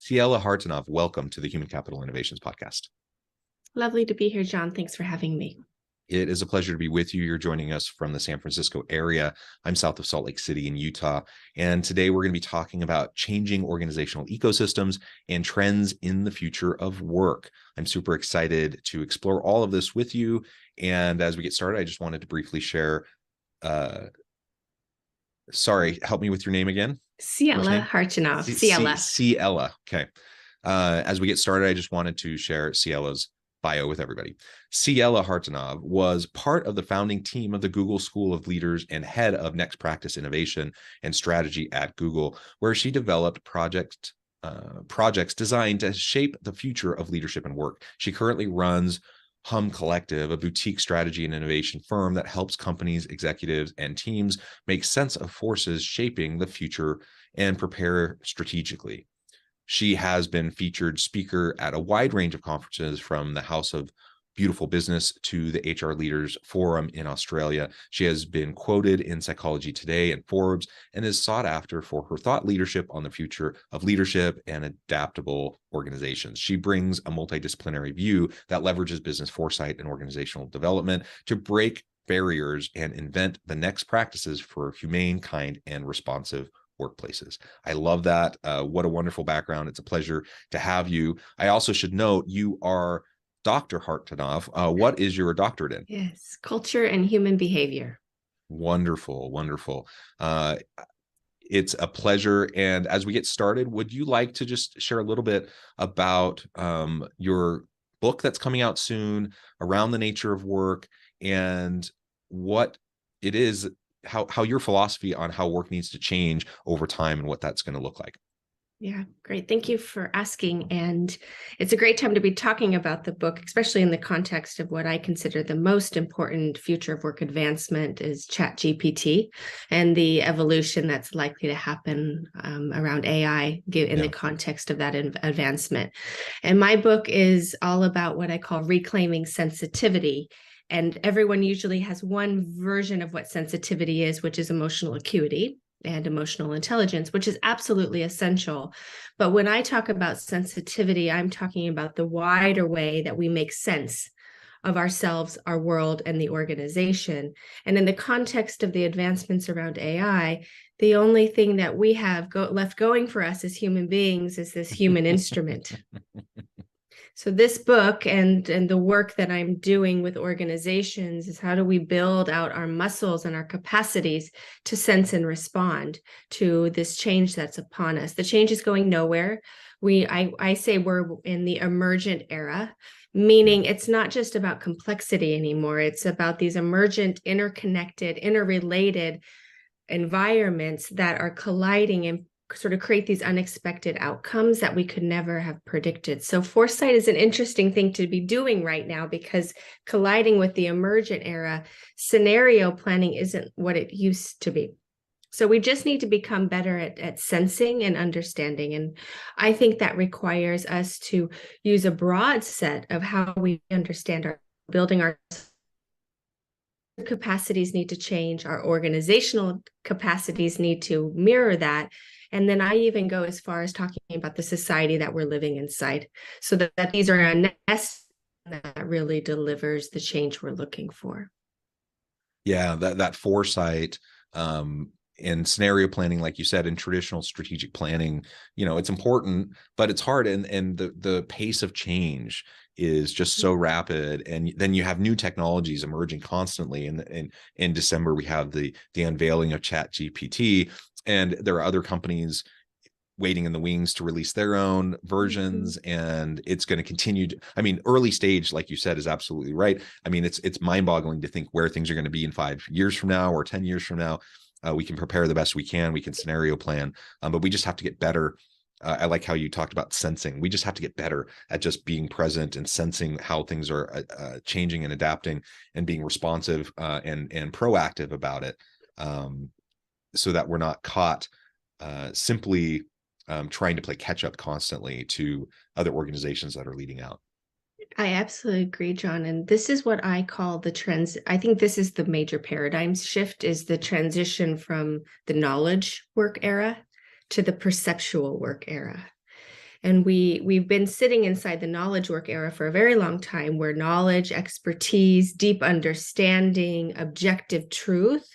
Ciela Hartanov, welcome to the Human Capital Innovations Podcast. Lovely to be here, John. Thanks for having me. It is a pleasure to be with you. You're joining us from the San Francisco area. I'm south of Salt Lake City in Utah. And today we're going to be talking about changing organizational ecosystems and trends in the future of work. I'm super excited to explore all of this with you. And as we get started, I just wanted to briefly share, sorry, help me with your name again. Ciela Hartanov. Ciela. Ciela. Okay. As we get started, I just wanted to share Ciela's bio with everybody. Ciela Hartanov was part of the founding team of the Google School of Leaders and head of Next Practice Innovation and Strategy at Google, where she developed projects designed to shape the future of leadership and work. She currently runs Hum Collective, a boutique strategy and innovation firm that helps companies, executives, and teams make sense of forces shaping the future and prepare strategically. She has been featured speaker at a wide range of conferences, from the House of Beautiful Business to the HR Leaders Forum in Australia. She has been quoted in Psychology Today and Forbes, and is sought after for her thought leadership on the future of leadership and adaptable organizations. She brings a multidisciplinary view that leverages business foresight and organizational development to break barriers and invent the next practices for humane, kind, and responsive workplaces. I love that. What a wonderful background. It's a pleasure to have you. I also should note you are Dr. Hartanov. What is your doctorate in? Yes, culture and human behavior. Wonderful, wonderful. It's a pleasure. And as we get started, would you like to just share a little bit about your book that's coming out soon around the nature of work and what it is, how your philosophy on how work needs to change over time and what that's going to look like? Yeah, great. Thank you for asking. And it's a great time to be talking about the book, especially in the context of what I consider the most important future of work advancement is ChatGPT and the evolution that's likely to happen around AI in the context of that advancement. And my book is all about what I call reclaiming sensitivity. And everyone usually has one version of what sensitivity is, which is emotional acuity and emotional intelligence, which is absolutely essential. But when I talk about sensitivity, I'm talking about the wider way that we make sense of ourselves, our world, and the organization. And in the context of the advancements around AI, the only thing that we have left going for us as human beings is this human instrument. So this book and the work that I'm doing with organizations is how do we build out our muscles and our capacities to sense and respond to this change that's upon us. The change is going nowhere. I say we're in the emergent era, meaning it's not just about complexity anymore. It's about these emergent, interconnected, interrelated environments that are colliding and sort of create these unexpected outcomes that we could never have predicted. So foresight is an interesting thing to be doing right now, because colliding with the emergent era, scenario planning isn't what it used to be. So we just need to become better at sensing and understanding. And I think that requires us to use a broad set of how we understand our building our capacities need to change. Our organizational capacities need to mirror that. And then I even go as far as talking about the society that we're living inside, so that these are a nest that really delivers the change we're looking for. Yeah, that foresight and scenario planning, like you said, in traditional strategic planning, it's important, but it's hard. And the pace of change is just so rapid. And then you have new technologies emerging constantly. And in December, we have the unveiling of ChatGPT, and there are other companies waiting in the wings to release their own versions. And it's going to continue to, early stage, like you said, is absolutely right. It's mind-boggling to think where things are going to be in 5 years from now or 10 years from now. We can prepare the best we can. We can scenario plan, but we just have to get better. I like how you talked about sensing. We just have to get better at just being present and sensing how things are changing and adapting, and being responsive and proactive about it, so that we're not caught simply trying to play catch up constantly to other organizations that are leading out. I absolutely agree, John. And this is what I call I think this is the major paradigm shift, is the transition from the knowledge work era to the perceptual work era. And we've been sitting inside the knowledge work era for a very long time, where knowledge, expertise, deep understanding, objective truth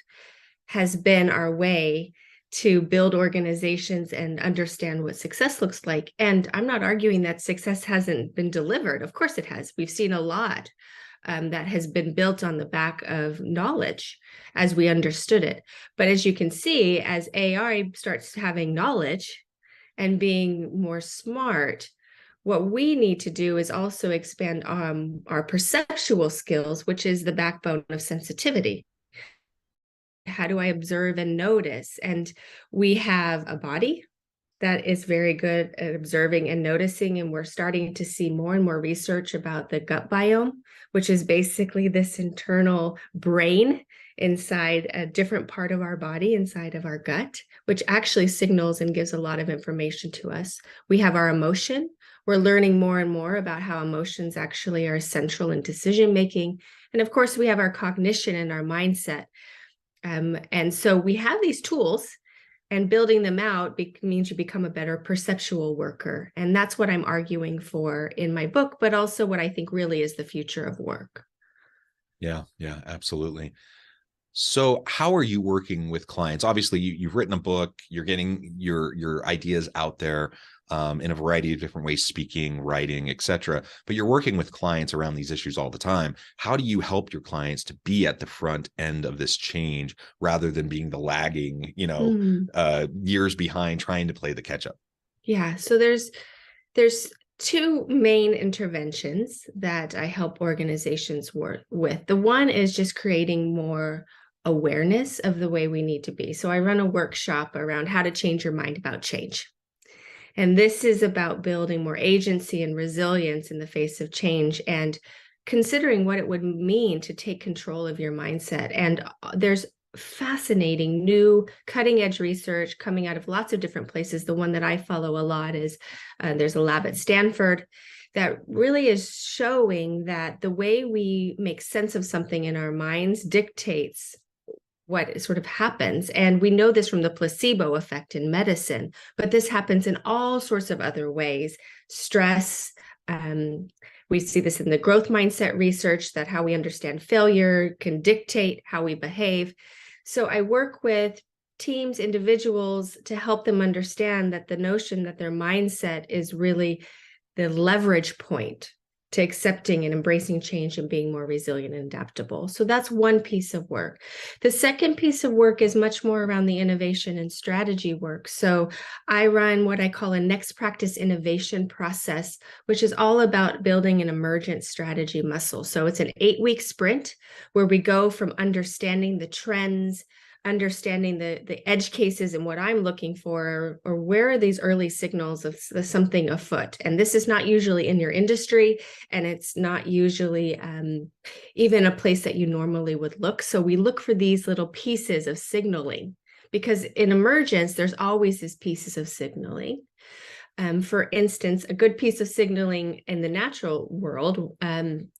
has been our way to build organizations and understand what success looks like. And I'm not arguing that success hasn't been delivered. Of course it has. We've seen a lot that has been built on the back of knowledge as we understood it. But as you can see, as AI starts having knowledge and being more smart, what we need to do is also expand our perceptual skills, which is the backbone of sensitivity. How do I observe and notice? And we have a body that is very good at observing and noticing. And we're starting to see more and more research about the gut biome, which is basically this internal brain inside a different part of our body, inside of our gut, which actually signals and gives a lot of information to us. We have our emotion. We're learning more and more about how emotions actually are essential in decision making. And of course, we have our cognition and our mindset. And so we have these tools, and building them out means you become a better perceptual worker. And that's what I'm arguing for in my book, but also what I think really is the future of work. Yeah, absolutely. So how are you working with clients? Obviously, you've written a book, you're getting your ideas out there in a variety of different ways, speaking, writing, etc. But you're working with clients around these issues all the time. How do you help your clients to be at the front end of this change rather than being the lagging, years behind trying to play the catch up? Yeah, so there's two main interventions that I help organizations work with. The one is just creating more awareness of the way we need to be. So I run a workshop around how to change your mind about change. And this is about building more agency and resilience in the face of change, and considering what it would mean to take control of your mindset. And there's fascinating new cutting edge research coming out of lots of different places. The one that I follow a lot is there's a lab at Stanford that really is showing that the way we make sense of something in our minds dictates what sort of happens. And we know this from the placebo effect in medicine, but this happens in all sorts of other ways. Stress, we see this in the growth mindset research, that how we understand failure can dictate how we behave. So I work with teams, individuals, to help them understand that the notion that their mindset is really the leverage point to accepting and embracing change and being more resilient and adaptable. So that's one piece of work. The second piece of work is much more around the innovation and strategy work. So I run what I call a next practice innovation process, which is all about building an emergent strategy muscle. So it's an 8-week sprint where we go from understanding the trends, understanding the edge cases and what I'm looking for, or where are these early signals of something afoot. And this is not usually in your industry, and it's not usually even a place that you normally would look. So we look for these little pieces of signaling, because in emergence, there's always these pieces of signaling. For instance, a good piece of signaling in the natural world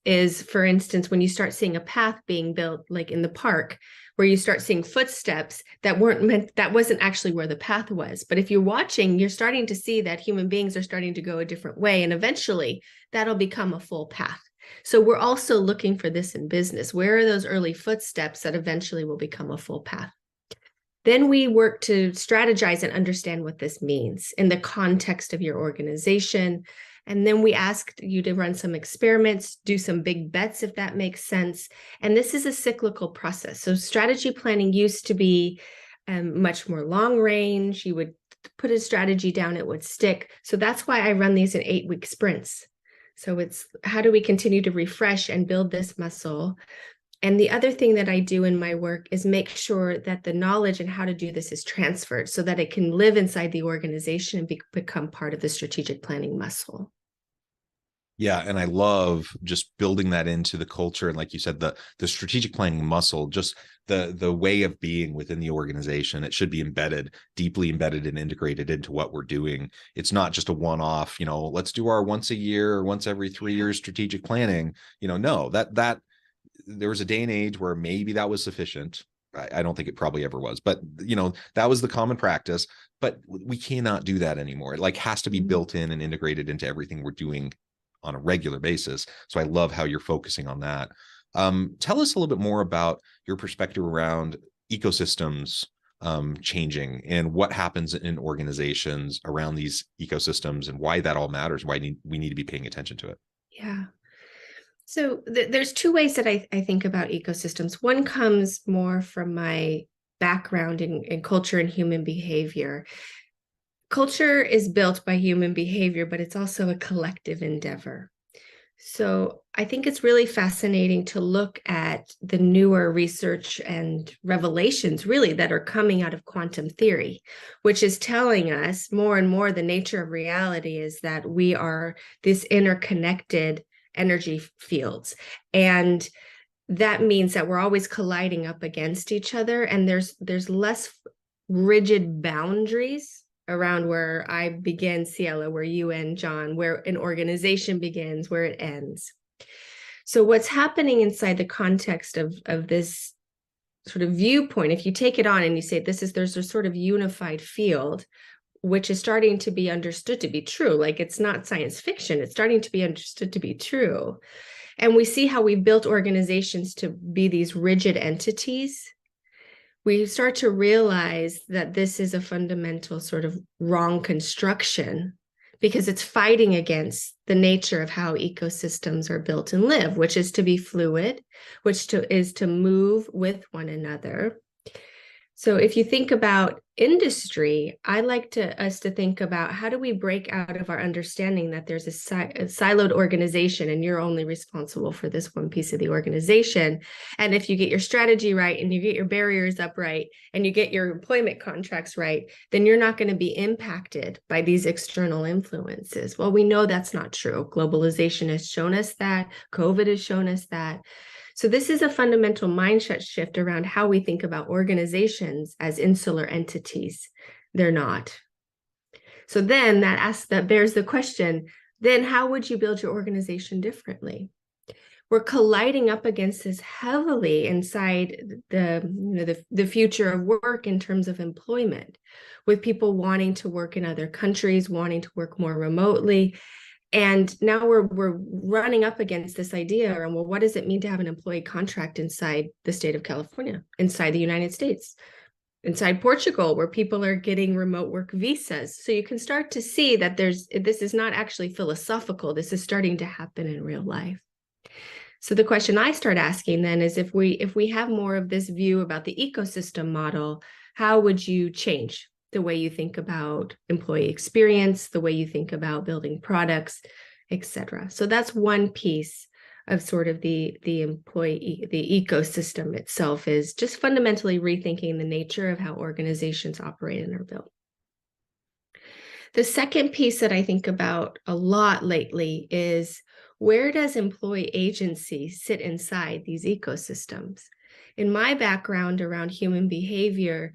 is, for instance, when you start seeing a path being built, like in the park, where you start seeing footsteps that wasn't actually where the path was. But if you're watching, you're starting to see that human beings are starting to go a different way, and eventually that'll become a full path. So we're also looking for this in business. Where are those early footsteps that eventually will become a full path? Then we work to strategize and understand what this means in the context of your organization. And then we ask you to run some experiments, do some big bets, if that makes sense. And this is a cyclical process. So strategy planning used to be much more long range. You would put a strategy down, it would stick. So that's why I run these in 8-week sprints. So it's how do we continue to refresh and build this muscle? And the other thing that I do in my work is make sure that the knowledge and how to do this is transferred so that it can live inside the organization and become part of the strategic planning muscle. Yeah, and I love just building that into the culture. And like you said, the strategic planning muscle, just the way of being within the organization, it should be embedded, deeply embedded and integrated into what we're doing. It's not just a one-off, let's do our once a year or once every 3 years strategic planning. No, that there was a day and age where maybe that was sufficient. I don't think it probably ever was, but that was the common practice. But we cannot do that anymore. It has to be built in and integrated into everything we're doing on a regular basis. So I love how you're focusing on that. Tell us a little bit more about your perspective around ecosystems changing and what happens in organizations around these ecosystems and why that all matters, why we need to be paying attention to it. Yeah. So there's two ways that I think about ecosystems. One comes more from my background in culture and human behavior. Culture is built by human behavior, but it's also a collective endeavor. So I think it's really fascinating to look at the newer research and revelations really that are coming out of quantum theory, which is telling us more and more the nature of reality is that we are this interconnected energy fields. And that means that we're always colliding up against each other, and there's less rigid boundaries around where I begin, Ciela, where you end, John, where an organization begins, where it ends. So what's happening inside the context of this sort of viewpoint, if you take it on and you say there's a sort of unified field, which is starting to be understood to be true. Like, it's not science fiction, it's starting to be understood to be true. And we see how we built organizations to be these rigid entities. We start to realize that this is a fundamental sort of wrong construction, because it's fighting against the nature of how ecosystems are built and live, which is to be fluid, is to move with one another. So if you think about industry, I like us to think about how do we break out of our understanding that there's a siloed organization and you're only responsible for this one piece of the organization. And if you get your strategy right and you get your barriers up right and you get your employment contracts right, then you're not going to be impacted by these external influences. Well, we know that's not true. Globalization has shown us that. COVID has shown us that. So this is a fundamental mindset shift around how we think about organizations as insular entities. They're not. So then that bears the question, then how would you build your organization differently? We're colliding up against this heavily inside the future of work in terms of employment, with people wanting to work in other countries, wanting to work more remotely. And now we're running up against this idea around, well, what does it mean to have an employee contract inside the state of California, inside the United States, inside Portugal, where people are getting remote work visas? So you can start to see that this is not actually philosophical. This is starting to happen in real life. So the question I start asking then is, if we have more of this view about the ecosystem model, how would you change the way you think about employee experience, the way you think about building products, et cetera? So that's one piece of sort of the ecosystem itself, is just fundamentally rethinking the nature of how organizations operate and are built. The second piece that I think about a lot lately is, where does employee agency sit inside these ecosystems? In my background around human behavior,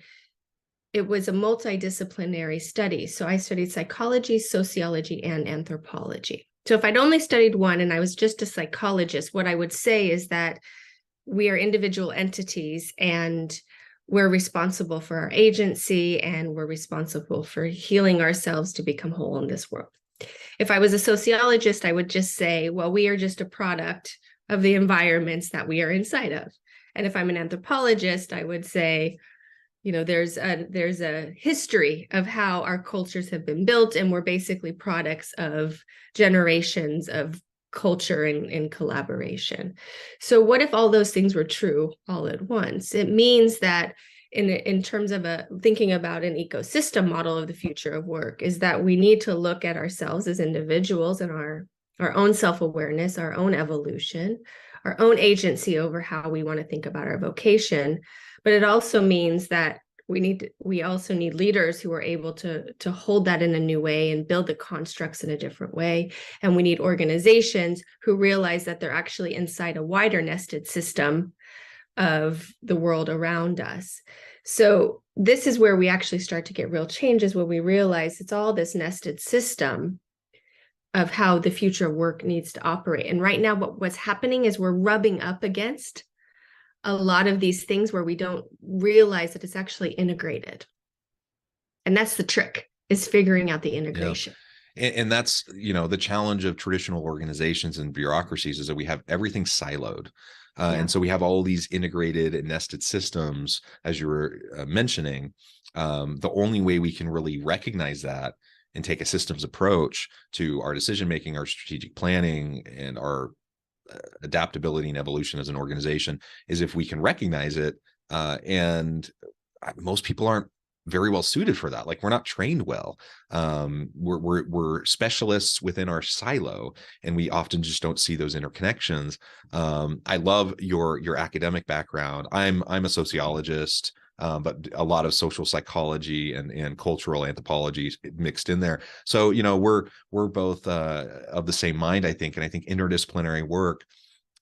it was a multidisciplinary study. So I studied psychology, sociology, and anthropology. So if I'd only studied one and I was just a psychologist, what I would say is that we are individual entities and we're responsible for our agency and we're responsible for healing ourselves to become whole in this world. If I was a sociologist, I would just say, well, we are just a product of the environments that we are inside of. And if I'm an anthropologist, I would say, there's a history of how our cultures have been built, and we're basically products of generations of culture and collaboration. So what if all those things were true all at once? It means that in terms of thinking about an ecosystem model of the future of work, is that we need to look at ourselves as individuals and our own self-awareness, our own evolution, our own agency over how we want to think about our vocation. But it also means that we also need leaders who are able to hold that in a new way and build the constructs in a different way. And we need organizations who realize that they're actually inside a wider nested system of the world around us. So this is where we actually start to get real changes, when we realize it's all this nested system of how the future of work needs to operate. And right now, what's happening is we're rubbing up against a lot of these things where we don't realize that it's actually integrated. And that's the trick, is figuring out the integration. Yeah. And that's, the challenge of traditional organizations and bureaucracies is that we have everything siloed. And so we have all these integrated and nested systems, as you were mentioning. The only way we can really recognize that and take a systems approach to our decision making, our strategic planning, and our adaptability and evolution as an organization is if we can recognize it. And most people aren't very well suited for that. Like, we're not trained well. We're specialists within our silo, and we often just don't see those interconnections. I love your academic background. I'm a sociologist, but a lot of social psychology and cultural anthropology mixed in there. So, we're both of the same mind, I think. And I think interdisciplinary work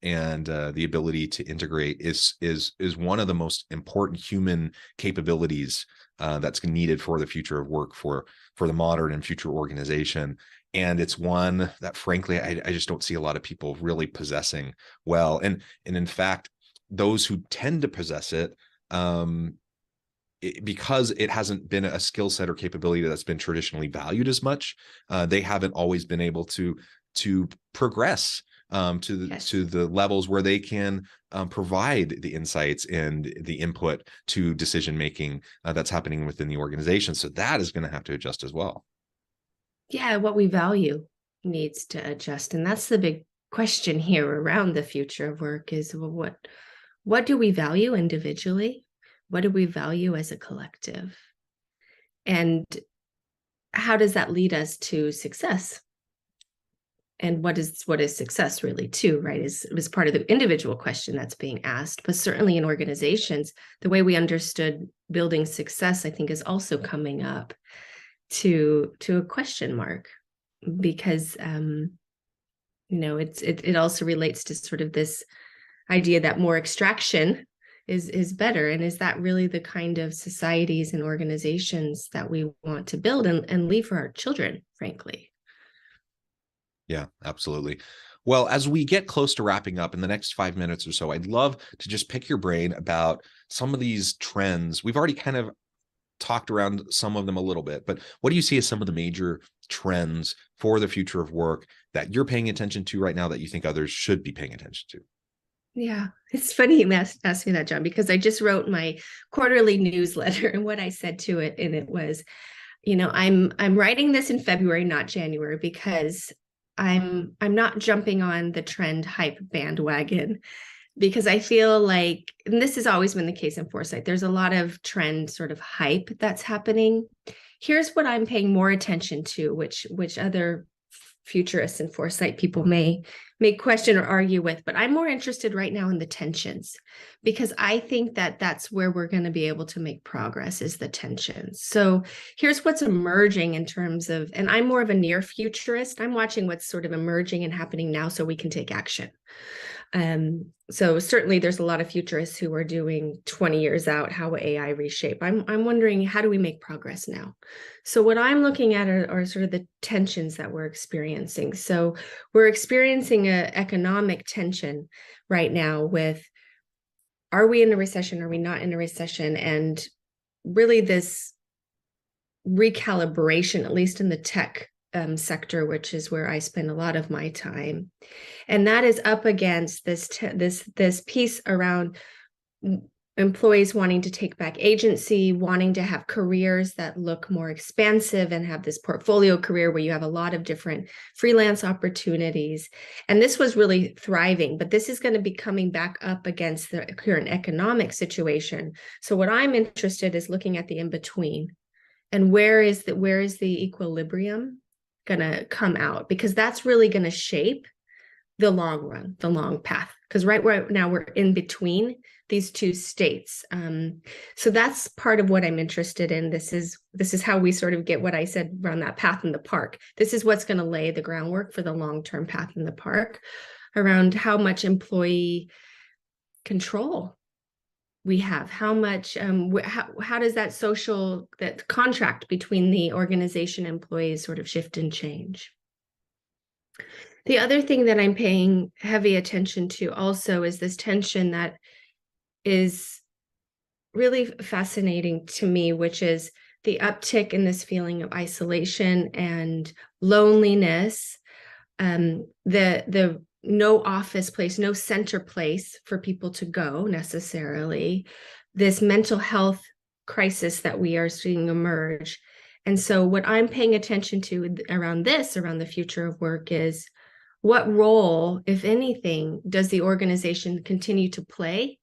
and the ability to integrate is one of the most important human capabilities that's needed for the future of work for the modern and future organization. And it's one that, frankly, I just don't see a lot of people really possessing well. And in fact, those who tend to possess it, because it hasn't been a skill set or capability that's been traditionally valued as much, they haven't always been able to progress to the levels where they can provide the insights and the input to decision making that's happening within the organization. So that is going to have to adjust as well. Yeah, what we value needs to adjust, and that's the big question here around the future of work: is, well, what do we value individually? What do we value as a collective? And how does that lead us to success? And what is success really too, right? Is part of the individual question that's being asked. But certainly in organizations, the way we understood building success, I think, is also coming up to a question mark, because it also relates to sort of this idea that more extraction is better. And is that really the kind of societies and organizations that we want to build and leave for our children, frankly? Yeah, absolutely. Well, as we get close to wrapping up in the next 5 minutes or so, I'd love to just pick your brain about some of these trends. We've already kind of talked around some of them a little bit, but what do you see as some of the major trends for the future of work that you're paying attention to right now that you think others should be paying attention to? Yeah, it's funny you asked me that, John, because I just wrote my quarterly newsletter, and what I said to it in it was, I'm writing this in February, not January, because I'm not jumping on the trend hype bandwagon, because I feel like, and this has always been the case in Foresight, there's a lot of trend sort of hype that's happening. Here's what I'm paying more attention to, which other futurists and Foresight people may question or argue with, but I'm more interested right now in the tensions, because I think that that's where we're going to be able to make progress, is the tensions. So here's what's emerging in terms of, and I'm more of a near futurist. I'm watching what's sort of emerging and happening now so we can take action. So certainly there's a lot of futurists who are doing 20 years out, how will AI reshape? I'm wondering, how do we make progress now? So what I'm looking at are sort of the tensions that we're experiencing. So we're experiencing an economic tension right now with, are we in a recession? Are we not in a recession? And really this recalibration, at least in the tech sector, which is where I spend a lot of my time. And that is up against this piece around employees wanting to take back agency, wanting to have careers that look more expansive and have this portfolio career where you have a lot of different freelance opportunities. And this was really thriving, but this is going to be coming back up against the current economic situation. So what I'm interested is looking at the in-between, and where is the equilibrium going to come out, because that's really going to shape the long run, the long path. Because right now we're in between these two states. So that's part of what I'm interested in. This is how we sort of get what I said around that path in the park. This is what's going to lay the groundwork for the long-term path in the park, around how much employee control we have, how much, how does that contract between the organization and employees sort of shift and change. The other thing that I'm paying heavy attention to also is this tension that is really fascinating to me, which is the uptick in this feeling of isolation and loneliness, the no office place, no center place for people to go necessarily, this mental health crisis that we are seeing emerge. And so what I'm paying attention to around the future of work, is what role, if anything, does the organization continue to play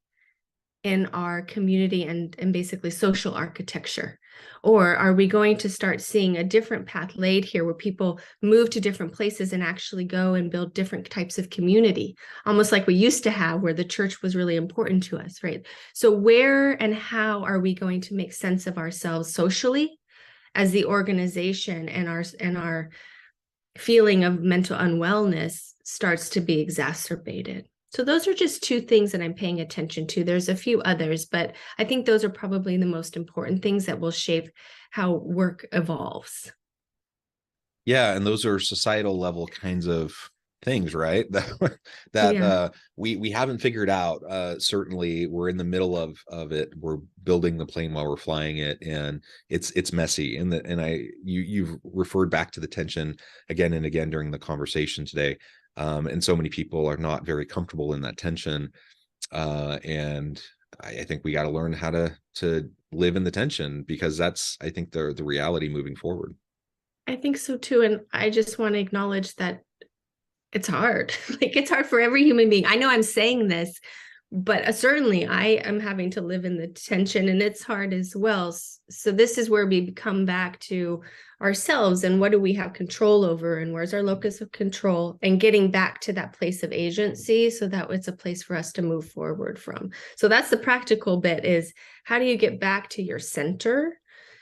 in our community and basically social architecture? Or are we going to start seeing a different path laid here, where people move to different places and actually go and build different types of community, almost like we used to have, where the church was really important to us, right? So where and how are we going to make sense of ourselves socially as the organization, and our feeling of mental unwellness starts to be exacerbated? So those are just two things that I'm paying attention to. There's a few others, but I think those are probably the most important things that will shape how work evolves. Yeah, and those are societal level kinds of things, right? We haven't figured out. Certainly, we're in the middle of it. We're building the plane while we're flying it, and it's messy. You've referred back to the tension again and again during the conversation today. And so many people are not very comfortable in that tension. And I think we got to learn how to live in the tension, because that's, I think, the reality moving forward. I think so too. And I just want to acknowledge that it's hard. Like, it's hard for every human being. I know I'm saying this, but certainly I am having to live in the tension, and it's hard as well. So this is where we come back to ourselves, and what do we have control over, and where's our locus of control, and getting back to that place of agency, so that it's a place for us to move forward from. So that's the practical bit, is how do you get back to your center?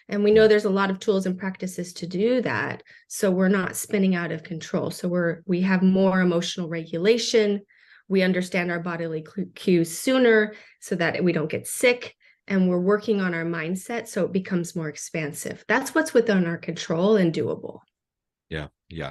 And we know there's a lot of tools and practices to do that, so we're not spinning out of control. So we have more emotional regulation. We understand our bodily cues sooner, so that we don't get sick, and we're working on our mindset so it becomes more expansive. That's what's within our control and doable. Yeah,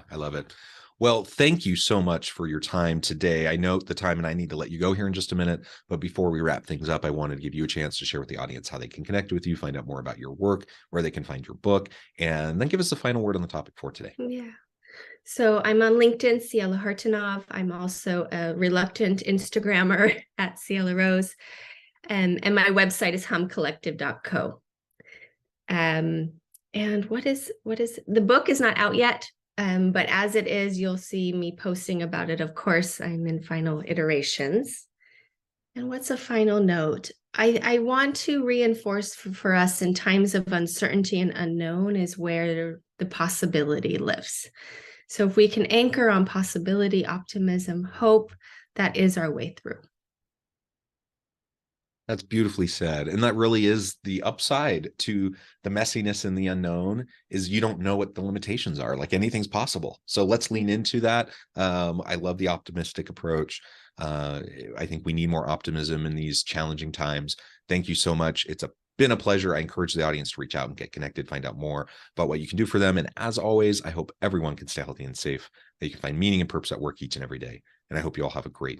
I love it. Well, thank you so much for your time today. I note the time, and I need to let you go here in just a minute. But before we wrap things up, I wanted to give you a chance to share with the audience how they can connect with you, find out more about your work, where they can find your book, and then give us the final word on the topic for today. Yeah. So I'm on LinkedIn, Ciela Hartanov. I'm also a reluctant Instagrammer at Ciela Rose. And my website is humcollective.co. And what is the book is not out yet. But as it is, you'll see me posting about it. Of course, I'm in final iterations. And what's a final note? I want to reinforce for us, in times of uncertainty and unknown, is where the possibility lives. So if we can anchor on possibility, optimism, hope, that is our way through. That's beautifully said. And that really is the upside to the messiness and the unknown, is you don't know what the limitations are. Like, anything's possible. So let's lean into that. I love the optimistic approach. I think we need more optimism in these challenging times. Thank you so much. It's been a pleasure. I encourage the audience to reach out and get connected, find out more about what you can do for them. And as always, I hope everyone can stay healthy and safe, that you can find meaning and purpose at work each and every day. And I hope you all have a great